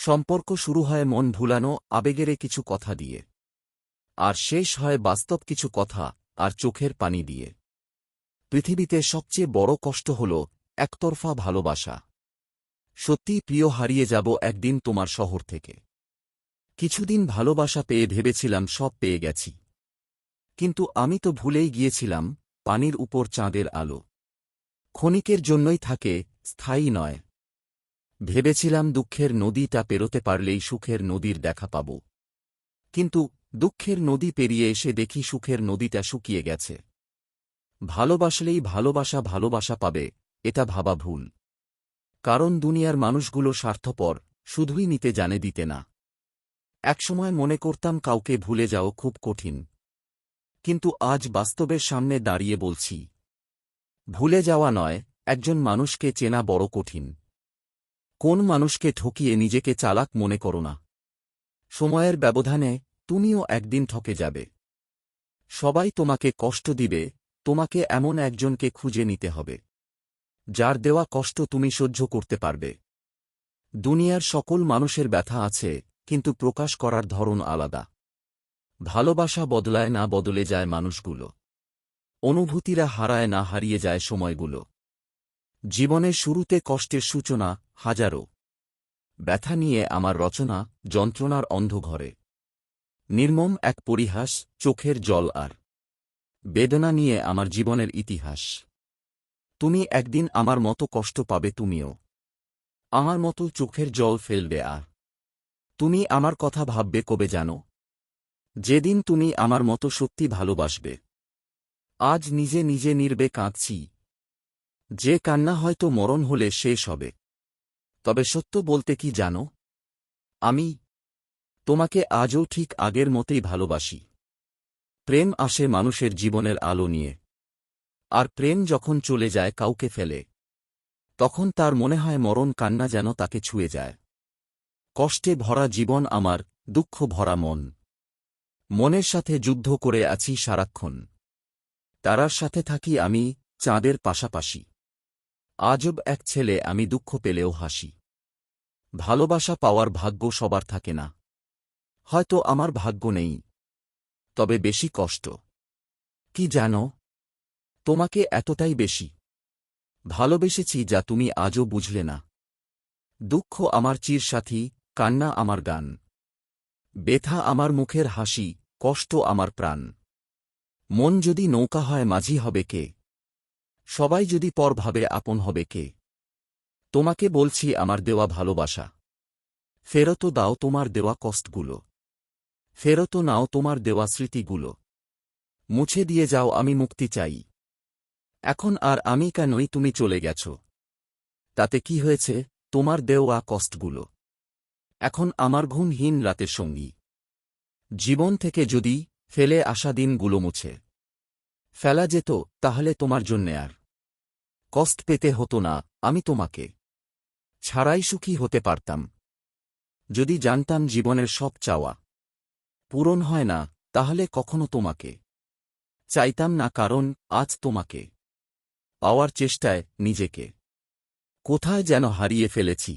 সম্পর্ক শুরু হয় মন ভুলানো আবেগেরে কিছু কথা দিয়ে, আর শেষ হয় বাস্তব কিছু কথা আর চোখের পানি দিয়ে। পৃথিবীতে সবচেয়ে বড় কষ্ট হল একতরফা ভালোবাসা। সত্যি প্রিয়, হারিয়ে যাব একদিন তোমার শহর থেকে। কিছুদিন ভালোবাসা পেয়ে ভেবেছিলাম সব পেয়ে গেছি, কিন্তু আমি তো ভুলেই গিয়েছিলাম পানির উপর চাঁদের আলো ক্ষণিকের জন্যই থাকে, স্থায়ী নয়। ভেবেছিলাম দুঃখের নদীটা পেরোতে পারলেই সুখের নদীর দেখা পাব, কিন্তু দুঃখের নদী পেরিয়ে এসে দেখি সুখের নদীটা শুকিয়ে গেছে। ভালোবাসলেই ভালোবাসা ভালোবাসা পাবে, এটা ভাবা ভুল। কারণ দুনিয়ার মানুষগুলো স্বার্থপর, শুধুই নিতে জানে, দিতে না। একসময় মনে করতাম কাউকে ভুলে যাও খুব কঠিন, কিন্তু আজ বাস্তবের সামনে দাঁড়িয়ে বলছি, ভুলে যাওয়া নয়, একজন মানুষকে চেনা বড় কঠিন। কোন মানুষকে ঠকিয়ে নিজেকে চালাক মনে করো না। সময়ের ব্যবধানে তুমিও একদিন ঠকে যাবে। সবাই তোমাকে কষ্ট দিবে, তোমাকে এমন একজনকে খুঁজে নিতে হবে যার দেওয়া কষ্ট তুমি সহ্য করতে পারবে। দুনিয়ার সকল মানুষের ব্যথা আছে, কিন্তু প্রকাশ করার ধরন আলাদা। ভালোবাসা বদলায় না, বদলে যায় মানুষগুলো। অনুভূতিরা হারায় না, হারিয়ে যায় সময়গুলো। জীবনের শুরুতে কষ্টের সূচনা, হাজারো ব্যথা নিয়ে আমার রচনা, যন্ত্রণার অন্ধঘরে। নির্মম এক পরিহাস, চোখের জল আর বেদনা নিয়ে আমার জীবনের ইতিহাস। তুমি একদিন আমার মতো কষ্ট পাবে, তুমিও আমার মতো চোখের জল ফেলবে। আর তুমি আমার কথা ভাববে কবে জানো? যেদিন তুমি আমার মতো সত্যি ভালোবাসবে। আজ নিজে নিজে নীরবে কাঁদছি, যে কান্না হয়তো মরণ হলে শেষ হবে। তবে সত্য বলতে কি জানো, আমি তোমাকে আজও ঠিক আগের মতোই ভালোবাসি। প্রেম আসে মানুষের জীবনের আলো নিয়ে, আর প্রেম যখন চলে যায় কাউকে ফেলে, তখন তার মনে হয় মরণ কান্না যেন তাকে ছুঁয়ে যায়। কষ্টে ভরা জীবন আমার, দুঃখ ভরা মন। মনের সাথে যুদ্ধ করে আছি সারাক্ষণ। তারার সাথে থাকি আমি, চাঁদের পাশাপাশি। আজব এক ছেলে আমি, দুঃখ পেলেও হাসি। ভালোবাসা পাওয়ার ভাগ্য সবার থাকে না। হয়তো আমার ভাগ্য নেই, তবে বেশি কষ্ট কি জানো? তোমাকে এতটাই বেশি ভালোবেসেছি যা তুমি আজও বুঝলে না। দুঃখ আমার চিরসাথী, কান্না আমার গান, ব্যথা আমার মুখের হাসি, কষ্ট আমার প্রাণ। মন যদি নৌকা হয় মাঝি হবে কে? সবাই যদি পর ভাবে আপন হবে কে? তোমাকে বলছি আমার দেওয়া ভালোবাসা ফেরত দাও, তোমার দেওয়া কষ্টগুলো ফেরত নাও, তোমার দেওয়া স্মৃতিগুলো মুছে দিয়ে যাও, আমি মুক্তি চাই। এখন আর আমি কেনই, তুমি চলে গেছ। তাতে কি হয়েছে? তোমার দেওয়া কষ্টগুলো এখন আমার ঘুমহীন রাতের সঙ্গী। জীবন থেকে যদি ফেলে আসা দিনগুলো মুছে ফেলা যেত, তাহলে তোমার জন্যে আর কষ্ট পেতে হতো না। আমি তোমাকে ছাড়াই সুখী হতে পারতাম। যদি জানতাম জীবনের সব চাওয়া পূরণ হয় না, তাহলে কখনো তোমাকে চাইতাম না। কারণ আজ তোমাকে পাওয়ার চেষ্টায় নিজেকে কোথায় যেন হারিয়ে ফেলেছি।